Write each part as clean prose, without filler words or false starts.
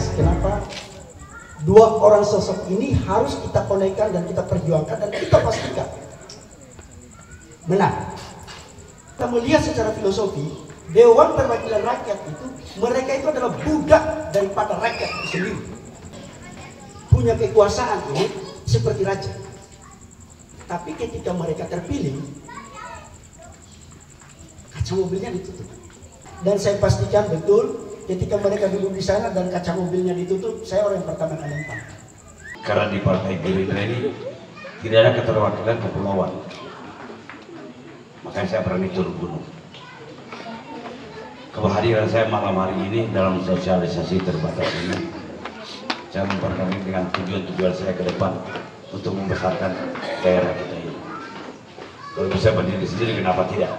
jelas kenapa dua orang sosok ini harus kita konekkan dan kita perjuangkan dan kita pastikan menang. Kita melihat secara filosofi, Dewan Perwakilan Rakyat itu, mereka itu adalah budak daripada rakyat itu sendiri. Punya kekuasaan ini seperti raja. Tapi ketika mereka terpilih, kaca mobilnya ditutup. Dan saya pastikan betul, ketika mereka duduk di sana dan kaca mobilnya ditutup, saya orang yang pertama kali lempar. Karena di Partai Gerindra ini tidak ada keterwakilan kepulauan. Makanya saya berani turun gunung. Kehadiran saya malam hari ini dalam sosialisasi terbatas ini, saya memperkami dengan tujuan-tujuan saya ke depan untuk membesarkan daerah kita ini. Kalau bisa berdiri sendiri, kenapa tidak?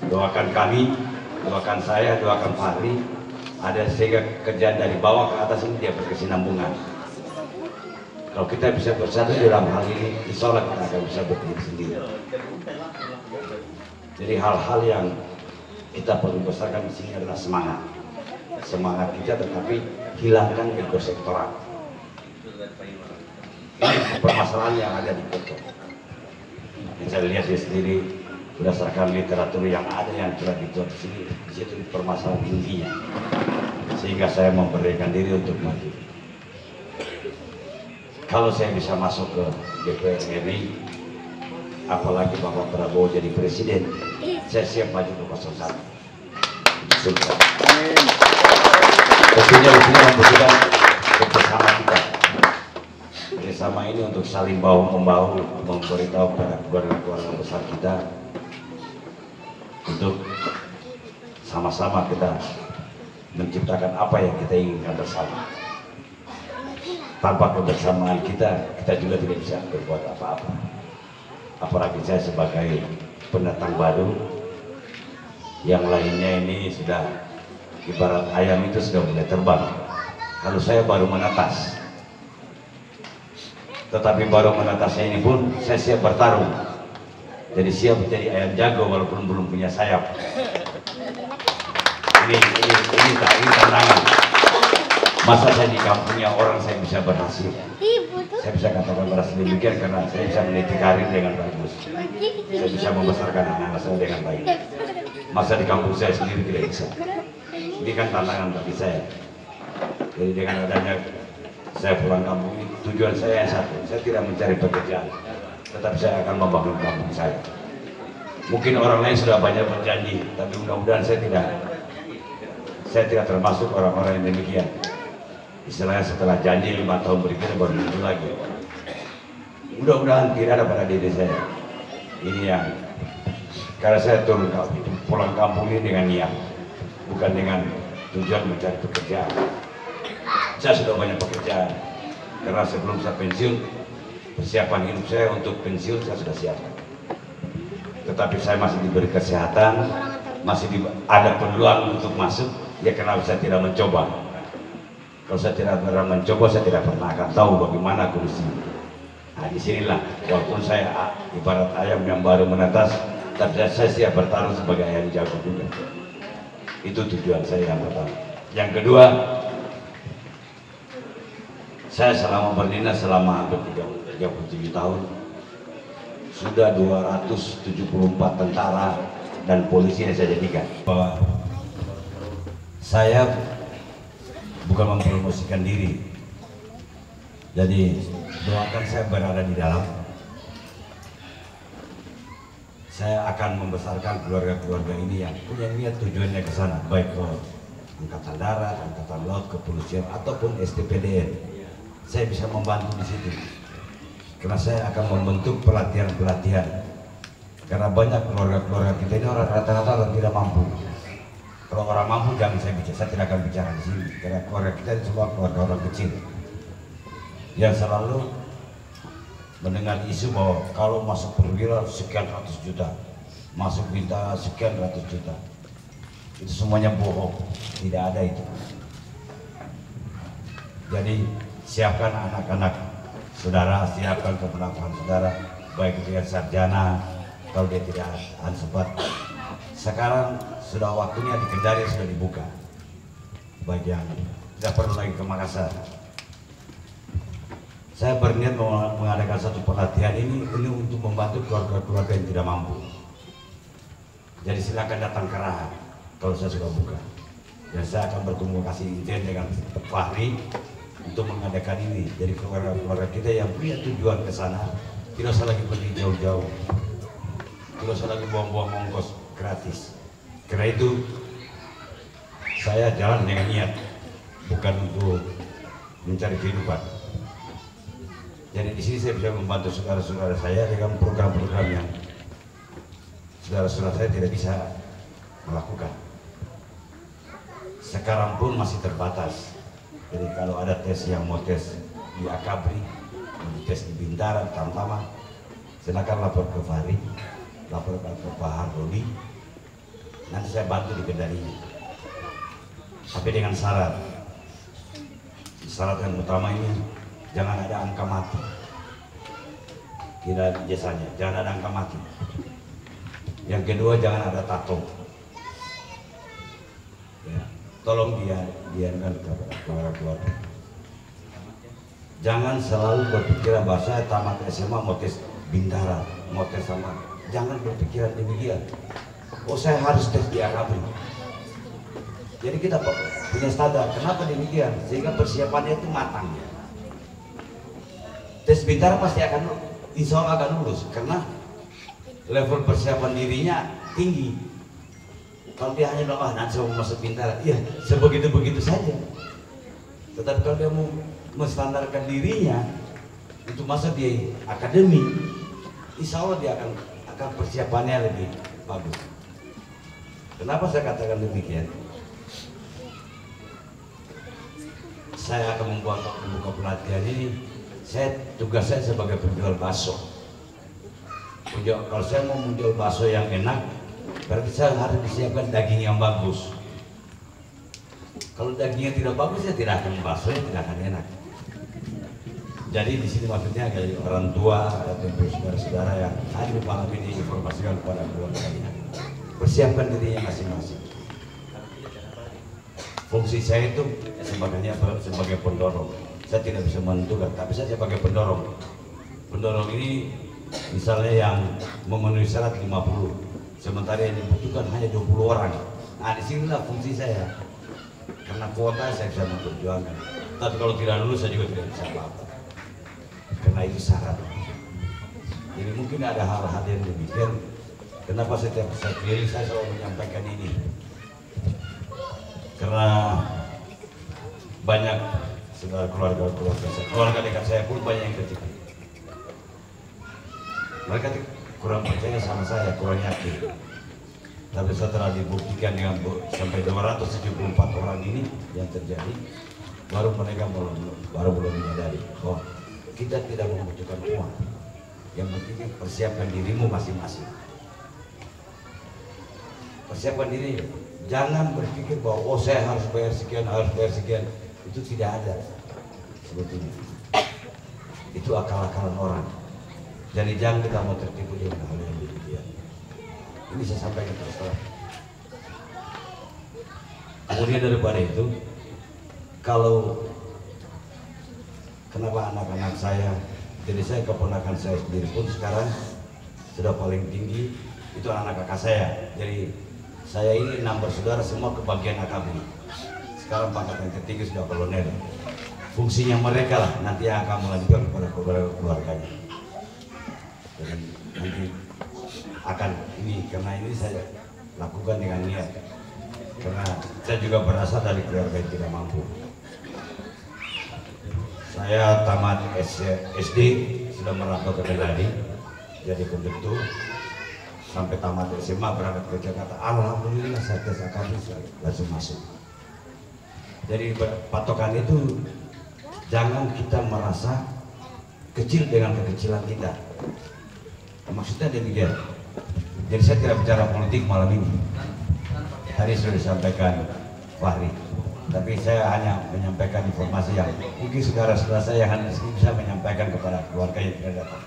Doakan kami, doakan saya, doakan Fahri, ada sehingga kerjaan dari bawah ke atas ini dia berkesinambungan. Kalau kita bisa bersatu dalam hal ini, insya Allah kita akan bisa berdiri sendiri. Jadi hal-hal yang kita perlu besarkan di sini adalah semangat kita, tetapi hilangkan ego sektoral. Ini permasalahan yang ada di Kota. Yang saya lihat di sendiri berdasarkan literatur yang ada yang telah ditulis di sini, di situ permasalahan intinya. Sehingga saya memberanikan diri untuk maju. Kalau saya bisa masuk ke DPR RI, apalagi Bapak Prabowo jadi presiden, saya siap maju ke 01. Sukses. Tentunya di sini membutuhkan kerjasama kita. Kerjasama ini untuk saling bahu membahu, memberitahu kepada keluarga-keluarga besar kita untuk sama-sama kita menciptakan apa yang kita inginkan bersama. Tanpa kebersamaan kita juga tidak bisa berbuat apa-apa. Apalagi saya sebagai pendatang baru, yang lainnya ini sudah ibarat ayam itu sudah mulai terbang. Kalau saya baru menetas, tetapi baru menetasnya ini pun saya siap bertarung. Jadi siap menjadi ayam jago walaupun belum punya sayap. Ini tantangan. Masa saya di kampungnya orang saya bisa berhasil. Saya bisa katakan berhasil demikian karena saya bisa meniti karir dengan bagus. Saya bisa membesarkan anak-anak saya dengan baik. Masa di kampung saya sendiri tidak bisa. Ini kan tantangan bagi saya. Jadi dengan adanya saya pulang kampung ini, tujuan saya yang satu. Saya tidak mencari pekerjaan, tetapi saya akan membangun kampung saya. Mungkin orang lain sudah banyak berjanji, tapi mudah-mudahan saya tidak termasuk orang-orang yang demikian. Istilahnya setelah janji 5 tahun berikutnya baru muncul lagi. Mudah-mudahan tidak ada pada diri saya. Ini yang karena saya pulang kampung ini dengan niat, bukan dengan tujuan mencari pekerjaan. Saya sudah banyak pekerjaan karena sebelum saya pensiun, persiapan hidup saya untuk pensiun saya sudah siapkan. Tetapi saya masih diberi kesehatan, masih ada peluang untuk masuk. Ya kenapa saya tidak mencoba? Kalau saya tidak pernah mencoba, saya tidak pernah akan tahu bagaimana kondisi. Nah disinilah, walaupun saya ibarat ayam yang baru menetas, tapi saya siap bertarung sebagai ayam jago juga. Itu tujuan saya yang pertama. Yang kedua, saya selama berdinas selama hampir 37 tahun, sudah 274 tentara dan polisi yang saya jadikan. Bahwa saya bukan mempromosikan diri, jadi doakan saya berada di dalam. Saya akan membesarkan keluarga-keluarga ini yang punya niat tujuannya ke sana, baik ke Angkatan Darat, Angkatan Laut, Kepolisian ataupun STPDN. Saya bisa membantu di situ, karena saya akan membentuk pelatihan-pelatihan. Karena banyak keluarga-keluarga kita ini orang rata-rata tidak mampu. Kalau orang mampu jangan saya tidak akan bicara di sini, karena keluarga kita semua keluarga orang kecil yang selalu mendengar isu bahwa kalau masuk perwira sekian ratus juta, masuk bintang sekian ratus juta. Itu semuanya bohong, tidak ada itu. Jadi siapkan anak-anak saudara, siapkan keponakan saudara, baik itu yang sarjana, kalau dia tidak ansepat. Sekarang sudah waktunya di Kendari sudah dibuka, baik yang tidak perlu lagi ke Makassar. Saya berniat mengadakan satu pelatihan ini untuk membantu keluarga-keluarga yang tidak mampu. Jadi silakan datang ke Raha kalau saya sudah buka. Dan saya akan berkomunikasi intens dengan Fahri untuk mengadakan ini. Jadi keluarga-keluarga kita yang punya tujuan ke sana tidak usah lagi pergi jauh-jauh, tidak usah lagi buang-buang ongkos gratis. Karena itu saya jalan dengan niat, bukan untuk mencari kehidupan. Jadi di sini saya bisa membantu saudara-saudara saya dengan program-program yang saudara-saudara saya tidak bisa melakukan. Sekarang pun masih terbatas. Jadi kalau ada tes yang mau tes di Akabri, tes di Bintara, Tamtama, silakan lapor ke Fahri, lapor ke Pak Hardoni. Nanti saya bantu di kendalinya. Tapi dengan syarat. Syarat yang utama ini jangan ada angka mati. Tidak jasanya, jangan ada angka mati. Yang kedua jangan ada tato. Ya, tolong diankan keluarga-keluarga. Jangan selalu berpikiran bahwa saya tamat SMA mau tes Bintara, mau tes sama. Jangan berpikiran demikian. Oh saya harus tes di Akabri. Jadi kita punya standar. Kenapa demikian? Sehingga persiapannya itu matang. Tes Bintara pasti akan, insya Allah akan lulus karena level persiapan dirinya tinggi. Kalau dia hanya bilang, nanti saya mau masuk Bintara, iya sebegitu-begitu saja. Tetapi kalau dia mau menstandarkan dirinya untuk masuk di akademi, insya Allah dia akan persiapannya lebih bagus. Kenapa saya katakan demikian? Saya akan membuka pelatihan ini. Tugas saya sebagai penjual bakso. Kalau saya mau menjual bakso yang enak, berarti saya harus disiapkan daging yang bagus. Kalau dagingnya tidak bagus, ya tidak akan bakso, tidak akan enak. Jadi di sini maksudnya dari orang tua atau saudara-saudara yang hadir malam ini informasikan kepada keluarganya. Persiapkan dirinya masing-masing. Fungsi saya itu sebagai pendorong. Saya tidak bisa menentukan, tapi saya sebagai pendorong. Pendorong ini misalnya yang memenuhi syarat 50, sementara yang dibutuhkan hanya 20 orang. Nah disinilah fungsi saya. Karena kuota saya bisa memperjuangkan. Tapi kalau tidak lulus saya juga tidak bisa apa-apa. Karena itu syarat. Jadi mungkin ada hal-hal yang demikian. Kenapa setiap saya keliling saya selalu menyampaikan ini? Karena banyak saudara keluarga dekat saya pun banyak yang kritik. Mereka kurang percaya sama saya, kurang yakin. Tapi setelah dibuktikan dengan sampai 274 orang ini yang terjadi, baru mereka baru menyadari bahwa kita tidak membutuhkan uang. Yang penting persiapkan dirimu masing-masing. Persiapkan diri. Jangan berpikir bahwa oh saya harus bayar sekian, itu tidak ada sebetulnya. Itu akal-akalan orang. Jadi jangan kita mau tertipu dengan hal yang demikian. Ini saya sampaikan terus terang. Kemudian daripada itu, kalau kenapa anak-anak saya, jadi saya keponakan saya sendiri pun sekarang sudah paling tinggi itu anak-anak kakak saya. Jadi saya ini 6 bersaudara semua kebagian Akabri. Sekarang pangkat yang tertinggi sudah kolonel. Fungsinya mereka lah nanti yang akan melanjutkan kepada keluarganya. Jadi nanti akan ini, karena ini saya lakukan dengan niat. Karena saya juga berasal dari keluarga yang tidak mampu. Saya tamat SD sudah merantau ke Kendari jadi konduktor. Sampai tamat SMA berangkat ke Jakarta, alhamdulillah saya tes Akabri langsung masuk. Jadi patokan itu jangan kita merasa kecil dengan kekecilan kita. Maksudnya demikian. Jadi saya tidak bicara politik malam ini. Tadi sudah disampaikan Fahri, tapi saya hanya menyampaikan informasi yang mungkin saudara-saudara saya yang hadir di sini bisa menyampaikan kepada keluarga yang tidak datang.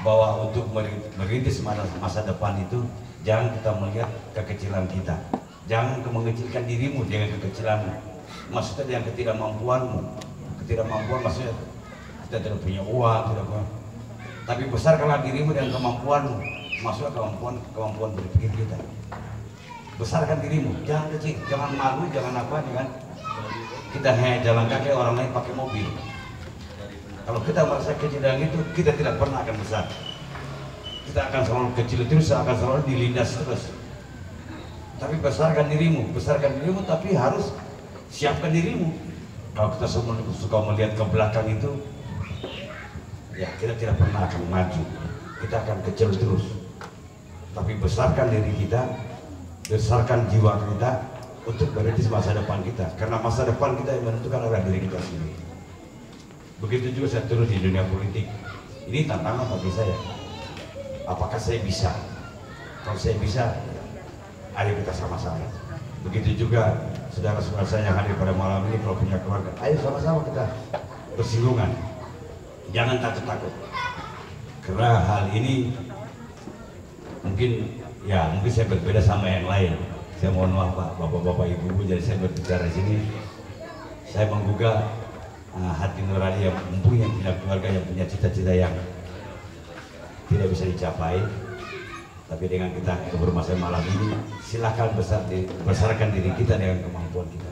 Bahwa untuk merintis masa depan itu jangan kita melihat kekecilan kita, jangan mengecilkan dirimu dengan kekecilan maksudnya dengan ketidakmampuanmu. Ketidakmampuan maksudnya kita tidak punya uang, tidak punya. Tapi besarkanlah dirimu dengan kemampuanmu. Maksudnya kemampuan berpikir kita. Besarkan dirimu, jangan kecil, jangan malu, jangan apa dengan kita hanya jalan kaki, orang lain pakai mobil. Kalau kita merasa kecil dan itu, kita tidak pernah akan besar. Kita akan selalu kecil terus, akan selalu dilindas terus. Tapi besarkan dirimu, tapi harus siapkan dirimu. Kalau kita semua suka melihat ke belakang itu, ya kita tidak pernah akan maju. Kita akan kecil terus. Tapi besarkan diri kita, besarkan jiwa kita untuk merintis masa depan kita. Karena masa depan kita yang menentukan arah diri kita sendiri. Begitu juga saya terus di dunia politik. Ini tantangan bagi saya. Apakah saya bisa? Kalau saya bisa, ayo kita sama-sama. Begitu juga saudara-saudara saya yang hadir pada malam ini, kalau punya keluarga, ayo sama-sama kita bersinggungan. Jangan takut-takut. Karena hal ini mungkin saya berbeda sama yang lain. Saya mohon maaf Pak, bapak-bapak, ibu-ibu, jadi saya berbicara di sini. Saya menggugah hati nurani yang mumpuni, yang punya keluarga, yang punya cita-cita yang tidak bisa dicapai. Tapi dengan kita bermasa malam ini, silakan besarkan diri kita dengan kemampuan kita.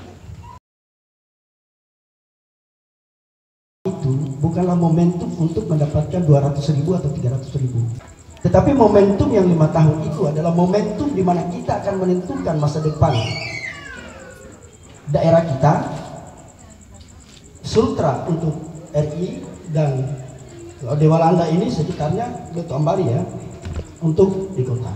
Itu bukanlah momentum untuk mendapatkan 200.000 atau 300.000. Tetapi momentum yang 5 tahun itu adalah momentum di mana kita akan menentukan masa depan daerah kita, Sultra untuk RI, dan Dewalanda ini sekitarnya Beto Ambari ya, untuk di kota.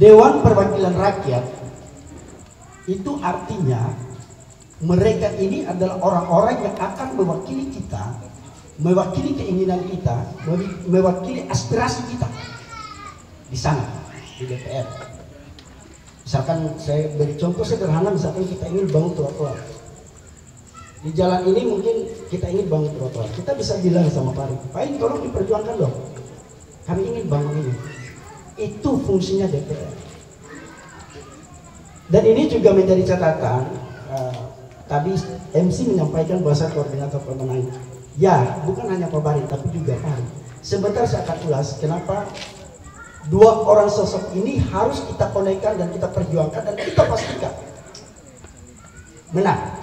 Dewan Perwakilan Rakyat itu artinya mereka ini adalah orang-orang yang akan mewakili kita, mewakili keinginan kita, mewakili aspirasi kita di sana, di DPR. Misalkan saya beri contoh sederhana, misalkan kita ingin bangun trotoar. Di jalan ini mungkin kita ingin bangun trotoar. Kita bisa bilang sama Pak Ari, tolong diperjuangkan dong. Kami ingin bangun ini. Itu fungsinya DPR. Dan ini juga menjadi catatan. Tadi MC menyampaikan bahasa koordinator pemenang. Ya, bukan hanya Pak Bari, tapi juga Pak Ari. Sebentar saya akan ulas kenapa dua orang sosok ini harus kita konekkan dan kita perjuangkan dan kita pastikan menang.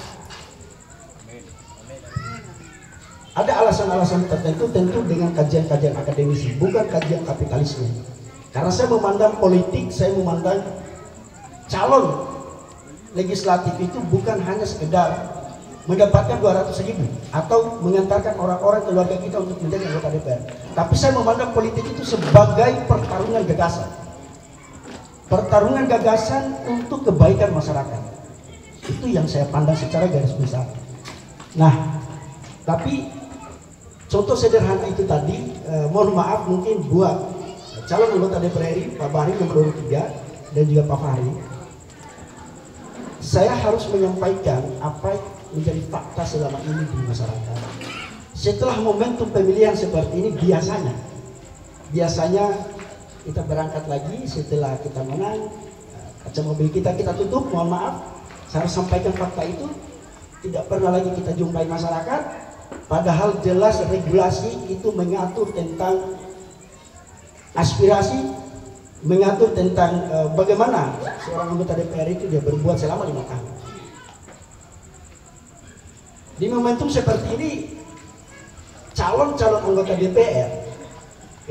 Ada alasan-alasan tertentu, tentu dengan kajian-kajian akademisi, bukan kajian kapitalisme. Karena saya memandang politik, saya memandang calon legislatif itu bukan hanya sekedar mendapatkan 200.000 atau mengantarkan orang-orang keluarga kita untuk menjadi anggota DPR. Tapi saya memandang politik itu sebagai pertarungan gagasan. Pertarungan gagasan untuk kebaikan masyarakat. Itu yang saya pandang secara garis besar. Nah, tapi contoh sederhana itu tadi, mohon maaf mungkin buat calon anggota DPR RI, Pak Bari nomor 3 dan juga Pak Fahri, saya harus menyampaikan apa menjadi fakta selama ini di masyarakat. Setelah momentum pemilihan seperti ini, biasanya kita berangkat lagi setelah kita menang, kaca mobil kita tutup. Mohon maaf, saya harus sampaikan fakta itu. Tidak pernah lagi kita jumpai masyarakat, padahal jelas regulasi itu mengatur tentang aspirasi, mengatur tentang bagaimana seorang anggota DPR itu dia berbuat selama 5 tahun. Di momentum seperti ini, calon-calon anggota DPR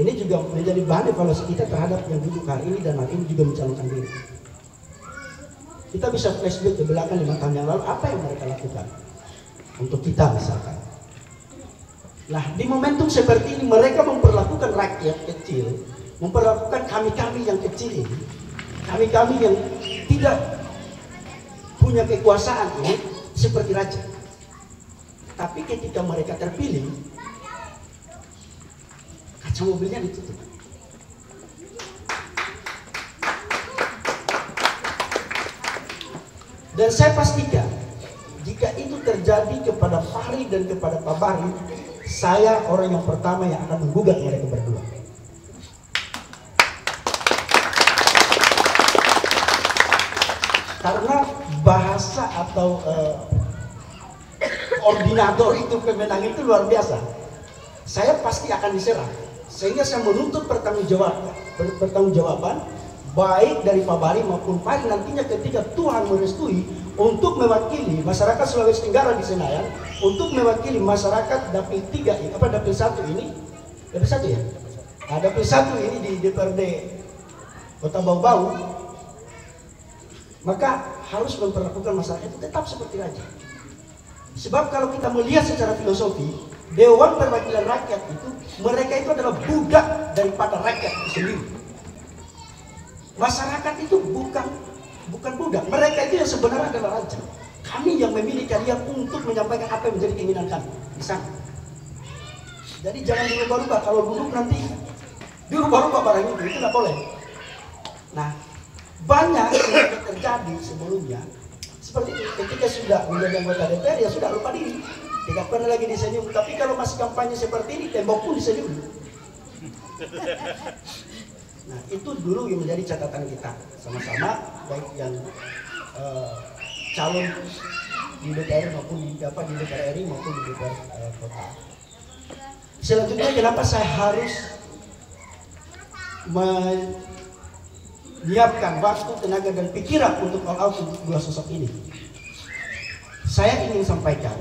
ini juga menjadi bahan evaluasi kita terhadap yang duduk hari ini dan hari ini juga mencalonkan diri. Kita bisa flashback ke belakang 5 tahun yang lalu, apa yang mereka lakukan untuk kita misalkan. Nah, di momentum seperti ini mereka memperlakukan rakyat kecil, memperlakukan kami-kami yang kecil ini, kami-kami yang tidak punya kekuasaan ini seperti raja. Tapi ketika mereka terpilih, kaca mobilnya ditutup. Dan saya pastikan, jika itu terjadi kepada Fahri dan kepada Pak Bari, saya orang yang pertama yang akan menggugat mereka berdua. karena bahasa atau koordinator itu pemenang itu luar biasa. Saya pasti akan diserang, sehingga saya menuntut pertanggungjawaban baik dari Pak Bari maupun Pari nantinya ketika Tuhan merestui untuk mewakili masyarakat Sulawesi Tenggara di Senayan, untuk mewakili masyarakat Dapil 3 ini, Dapil 1 ini, Dapil 1 ya? Dapil 1 ini di DPRD Kota Bau-Bau, maka harus memperlakukan masyarakat itu tetap seperti raja. Sebab kalau kita melihat secara filosofi, Dewan Perwakilan Rakyat itu, mereka itu adalah budak daripada rakyat itu sendiri. Masyarakat itu bukan budak, mereka itu yang sebenarnya adalah raja. Kami yang memilih kalian untuk menyampaikan apa yang menjadi keinginan kami di sana. Jadi jangan dirubah-rubah, kalau duduk nanti dirubah-rubah barang itu tidak boleh. Nah, banyak yang terjadi sebelumnya seperti itu. Ketika sudah menjadi anggota DPR ya sudah lupa diri, tidak pernah lagi disenyum. Tapi kalau masih kampanye seperti ini, tembok pun disenyum. Nah, itu dulu yang menjadi catatan kita sama-sama, baik yang calon di DPR maupun di DPR RI maupun di DPR kota. Selanjutnya, kenapa saya harus menyiapkan waktu, tenaga, dan pikiran untuk all out dua sosok ini? Saya ingin sampaikan,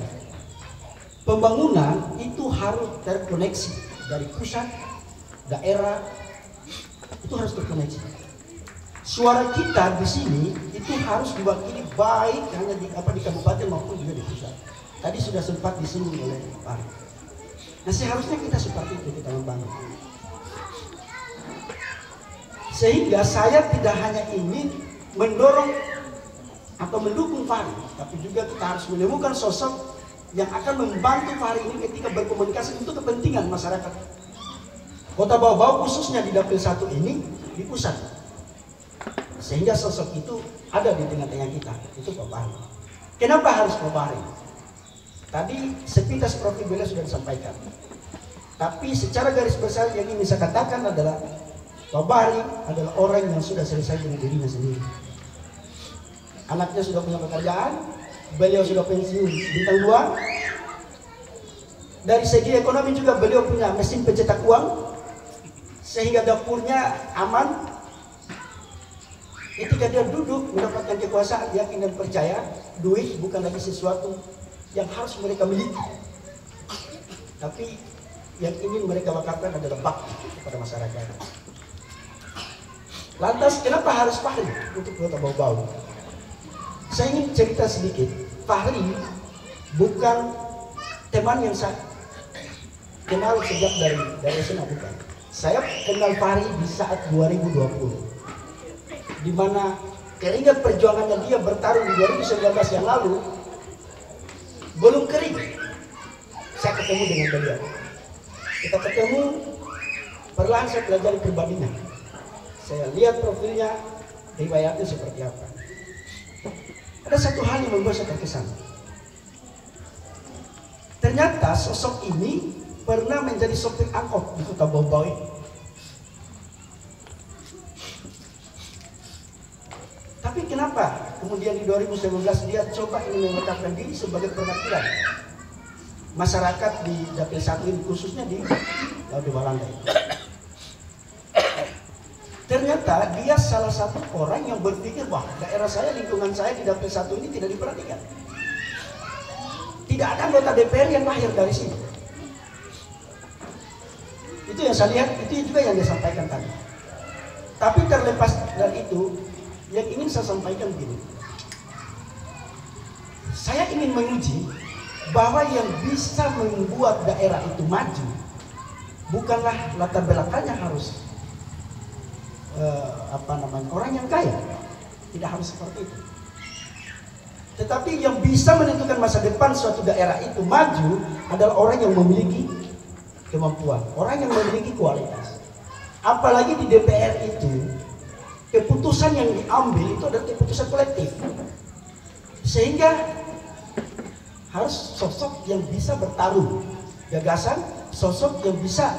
pembangunan itu harus terkoneksi dari pusat, daerah, itu harus terkoneksi. Suara kita di sini itu harus diwakili baik hanya di kabupaten maupun juga di pusat. Tadi sudah sempat disinggung oleh Pak. Nah, seharusnya kita seperti itu, kita membangun. Sehingga saya tidak hanya ingin mendorong atau mendukung Fahri, tapi juga kita harus menemukan sosok yang akan membantu Fahri ini ketika berkomunikasi untuk kepentingan masyarakat Kota Bau-Bau, khususnya di Dapil 1 ini di pusat. Sehingga sosok itu ada di tengah-tengah kita, itu Pak Fahri. Kenapa harus Pak Fahri? Tadi sepintas profil beliau sudah disampaikan. Tapi secara garis besar yang ingin saya katakan adalah Pak Fahri adalah orang yang sudah selesai dengan dirinya sendiri. Anaknya sudah punya pekerjaan, beliau sudah pensiun bintang 2. Dari segi ekonomi juga beliau punya mesin pencetak uang, sehingga dapurnya aman. Ketika dia duduk mendapatkan kekuasaan, yakin dan percaya, duit bukan lagi sesuatu yang harus mereka miliki, tapi yang ingin mereka wakafkan adalah bakti kepada masyarakat. Lantas kenapa harus Fahri untuk Kota Bau-Bau? Saya ingin cerita sedikit. Fahri bukan teman yang saya kenal sejak dari SMA, bukan. Saya kenal Fahri di saat 2020, di mana keringat perjuangannya dia bertarung di 2019 yang lalu belum kering. Saya ketemu dengan beliau. Kita ketemu, perlahan saya pelajari pribadinya. Saya lihat profilnya, riwayatnya seperti apa. Ada satu hal yang membuat saya terkesan. Ternyata sosok ini pernah menjadi sopir angkot di Kota Bau-Bau ini. Tapi kenapa kemudian di 2019 dia coba ingin menetapkan diri sebagai perwakilan masyarakat di Dapil 1 ini, khususnya di Walanda ini? Ternyata dia salah satu orang yang berpikir, wah, daerah saya, lingkungan saya di Dapil 1 ini tidak diperhatikan. Tidak ada anggota DPR yang lahir dari sini. Itu yang saya lihat, itu juga yang dia sampaikan tadi. Tapi terlepas dari itu, yang ingin saya sampaikan begini. Saya ingin menguji bahwa yang bisa membuat daerah itu maju bukanlah latar belakangnya harus orang yang kaya, tidak harus seperti itu. Tetapi yang bisa menentukan masa depan suatu daerah itu maju adalah orang yang memiliki kemampuan, orang yang memiliki kualitas. Apalagi di DPR itu, keputusan yang diambil itu adalah keputusan kolektif, sehingga harus sosok yang bisa bertarung gagasan, sosok yang bisa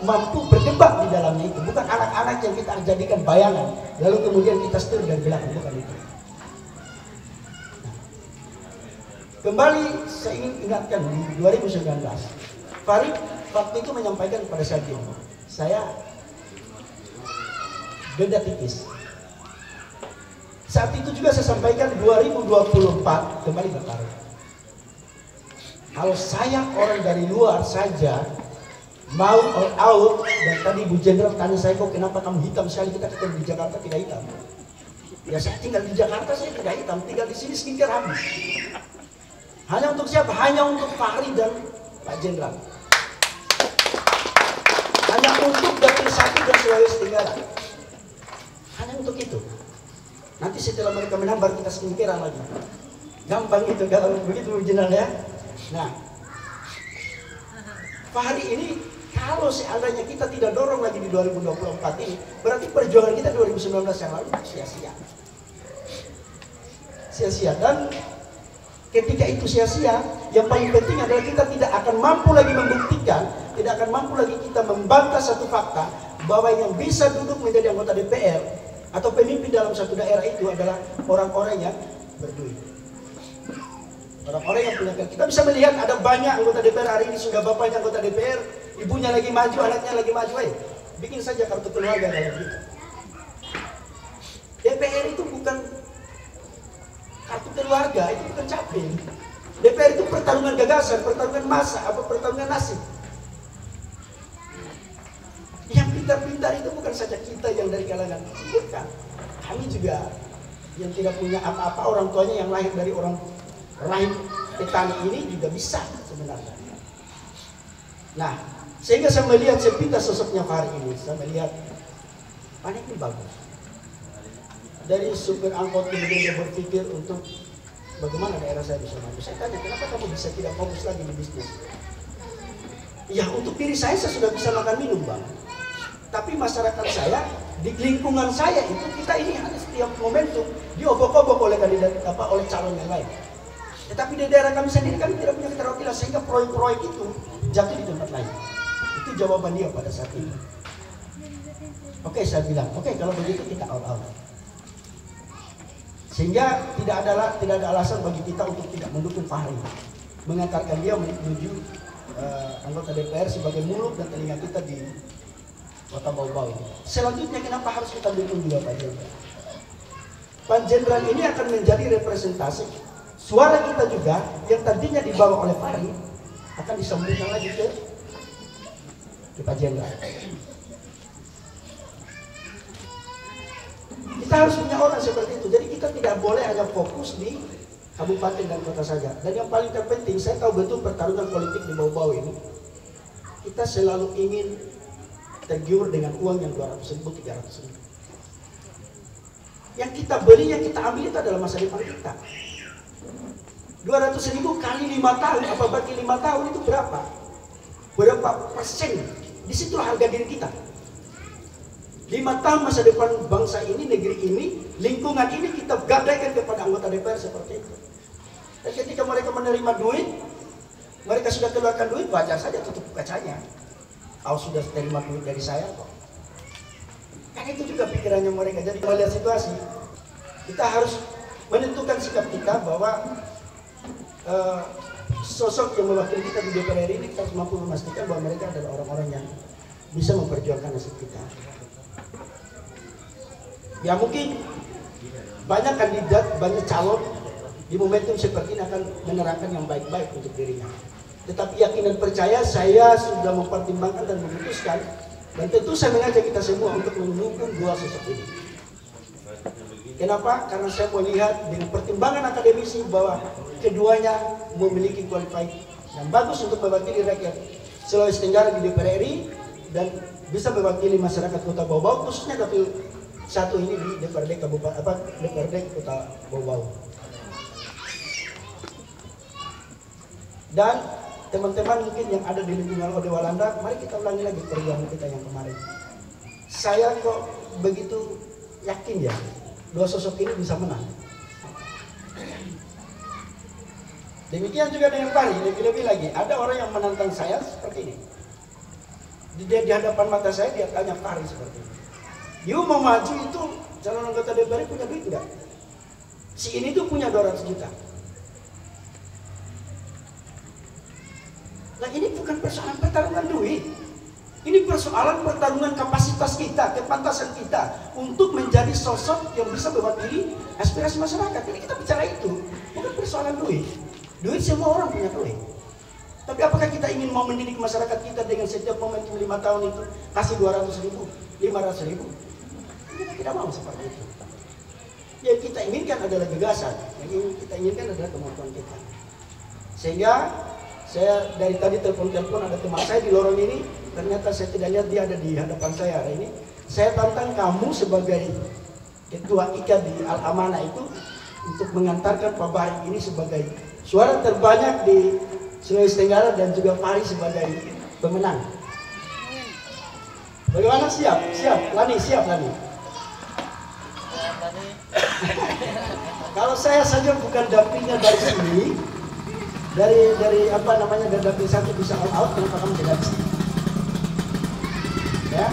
mampu berdebat di dalamnya itu, bukan anak-anak yang kita jadikan bayangan lalu kemudian kita setir dari belakang, bukan itu. Kembali saya ingin ingatkan di 2019, Farid waktu itu menyampaikan kepada saya gini, saya beda tipis. Saat itu juga saya sampaikan 2024 kembali ke Farid. Kalau saya orang dari luar saja mau all out, dan tadi Bu Jenderal tanya saya, kok kenapa kamu hitam sekali, kita di Jakarta tidak hitam. Ya saya tinggal di Jakarta, saya tidak hitam, tinggal di sini skincare habis. Hanya untuk siapa? Hanya untuk Fahri dan Pak Jenderal. Hanya untuk Dapil 1 dan Sulawesi Tenggara. Hanya untuk itu. Nanti setelah mereka menambah kita skincare lagi. Gampang itu kalau begitu Jenderal ya. Nah, Fahri ini kalau seandainya kita tidak dorong lagi di 2024 ini, berarti perjuangan kita 2019 yang lalu sia-sia. Sia-sia. Dan ketika itu sia-sia, yang paling penting adalah kita tidak akan mampu lagi membuktikan, tidak akan mampu lagi kita membantah satu fakta bahwa yang bisa duduk menjadi anggota DPR atau pemimpin dalam satu daerah itu adalah orang-orang yang berduit. Orang-orang yang punya. Kita bisa melihat ada banyak anggota DPR hari ini, sudah bapaknya anggota DPR, ibunya lagi maju, anaknya lagi maju. Bikin saja kartu keluarga dalam itu. DPR itu bukan kartu keluarga, itu bukan capil. DPR itu pertarungan gagasan, pertarungan masa, apa pertarungan nasib. Yang pintar-pintar itu bukan saja kita yang dari kalangan, bukan. Kami juga yang tidak punya apa-apa, orang tuanya yang lahir dari orang rahim petani ini juga bisa sebenarnya. Nah, sehingga saya melihat sepintas sosoknya Fahri ini, saya melihat panik ini bagus. Dari supir angkot kemudian dia berpikir untuk bagaimana daerah saya bisa maju. Saya tanya, kenapa kamu bisa tidak fokus lagi di bisnis? Ya untuk diri saya sudah bisa makan minum bang. Tapi masyarakat saya, di lingkungan saya itu kita ini ada setiap momentum diobok-obok oleh kandidat oleh calon yang lain. Tetapi di daerah kami sendiri kami tidak punya keterwakilan sehingga proyek-proyek itu jatuh di tempat lain. Itu jawaban dia pada saat ini. Oke, saya bilang, oke kalau begitu kita all out. Sehingga tidak ada alasan bagi kita untuk tidak mendukung Fahri, mengantarkan dia menuju anggota DPR sebagai mulut dan telinga kita di Kota Bau-Bau ini. Selanjutnya kenapa harus kita dukung juga Pak Jenderal? Pak Jenderal ini akan menjadi representasi suara kita juga yang tadinya dibawa oleh Fahri akan disambungkan lagi ke Pak Jenderal. Kita harus punya orang seperti itu. Jadi kita tidak boleh hanya fokus di kabupaten dan kota saja. Dan yang paling terpenting, saya tahu betul pertarungan politik di Bau-Bau ini, kita selalu ingin tergiur dengan uang yang 200.000, 300.000. Yang kita beli, yang kita ambil itu adalah masa depan kita. 200.000 kali 5 tahun, apa berarti 5 tahun itu berapa? Berapa persen? Disitulah harga diri kita. 5 tahun masa depan bangsa ini, negeri ini, lingkungan ini kita gadaikan kepada anggota DPR seperti itu. Dan ketika mereka menerima duit, mereka sudah keluarkan duit, wajar saja tutup kacanya. Kau sudah terima duit dari saya kok. Kan itu juga pikirannya mereka. Jadi melihat situasi, kita harus menentukan sikap kita bahwa sosok yang mewakili kita di DPR ini kita harus mampu memastikan bahwa mereka adalah orang-orang yang bisa memperjuangkan nasib kita. Ya mungkin banyak kandidat, banyak calon di momentum seperti ini akan menerangkan yang baik-baik untuk dirinya. Tetapi yakin dan percaya saya sudah mempertimbangkan dan memutuskan, dan tentu saya mengajak kita semua untuk mendukung dua sosok ini. Kenapa? Karena saya melihat dengan pertimbangan akademisi bahwa keduanya memiliki kualifikasi yang bagus untuk mewakili rakyat Sulawesi Tenggara di DPR RI dan bisa mewakili masyarakat Kota Bau-Bau, khususnya Dapil 1 ini di DPRD Kabupaten DPRD Kota Bau-Bau. Dan teman-teman mungkin yang ada di lingkungan Ode Walanda, mari kita ulangi lagi perjuangan kita yang kemarin. Saya kok begitu yakin ya, dua sosok ini bisa menang. Demikian juga dengan Fahri, lebih-lebih lagi. Ada orang yang menantang saya seperti ini. Dia di hadapan mata saya, dia tanya Fahri seperti ini. You mau maju itu, calon anggota DPR punya duit enggak? Si ini tuh punya 200 juta. bukan persoalan pertarungan duit. Ini persoalan pertarungan kapasitas kita, kepantasan kita untuk menjadi sosok yang bisa mewakili aspirasi masyarakat. Ini kita bicara itu, bukan persoalan duit. Duit semua orang punya duit. Tapi apakah kita ingin mau mendidik masyarakat kita dengan setiap momentum 5 tahun itu kasih 200.000, 500.000? Kita tidak mau seperti itu. Yang kita inginkan adalah gagasan, yang kita inginkan adalah kemampuan kita. Sehingga saya dari tadi telepon-telepon ada teman saya di lorong ini, ternyata saya tidak lihat dia ada di hadapan saya hari ini. Saya tantang kamu sebagai ketua IKA di Al-Amanah itu untuk mengantarkan Pak Bahri ini sebagai suara terbanyak di Sulawesi Tenggara dan juga Fahri sebagai pemenang. Bagaimana? Siap? Siap? Lani, siap Lani? Kalau saya saja bukan dampingnya dari sini, dari apa namanya, dari dapil satu bisa out, kenapa kamu tidak bisa? Ya,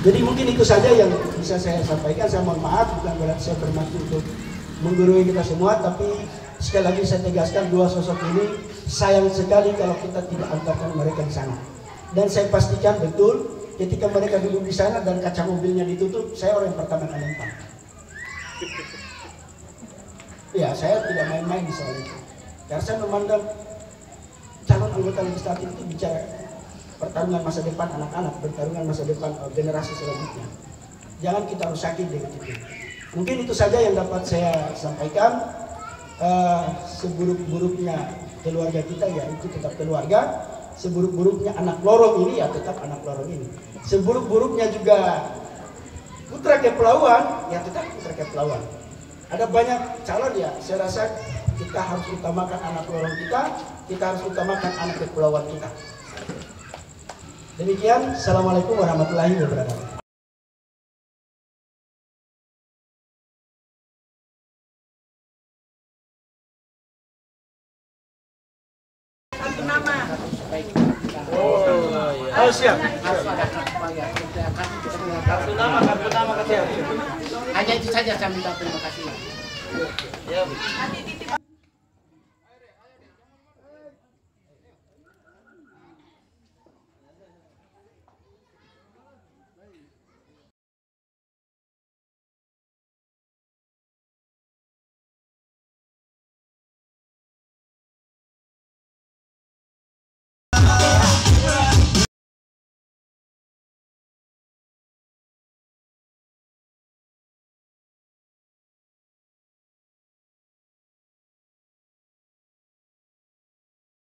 jadi mungkin itu saja yang bisa saya sampaikan. Saya mohon maaf, bukan berarti saya bermaksud untuk menggurui kita semua, tapi sekali lagi saya tegaskan, dua sosok ini sayang sekali kalau kita tidak antarkan mereka di sana. Dan saya pastikan betul, ketika mereka duduk di sana dan kaca mobilnya ditutup, saya orang yang pertama akan lempar. Ya, saya tidak main-main di soal itu. Karena saya memandang calon anggota legislatif itu bicara pertarungan masa depan anak-anak, pertarungan masa depan generasi selanjutnya. Jangan kita rusakin dengan itu. Mungkin itu saja yang dapat saya sampaikan. Seburuk-buruknya keluarga kita ya itu tetap keluarga. Seburuk-buruknya anak lorong ini ya tetap anak lorong ini. Seburuk-buruknya juga putra kepulauan ya tetap putra kepulauan. Ada banyak calon ya, saya rasa kita harus utamakan anak lorong kita harus utamakan anak kepulauan kita. Demikian, Assalamualaikum warahmatullahi wabarakatuh. Oh, siap. Kartu nama kasih. Hanya itu saja saya minta terima kasih.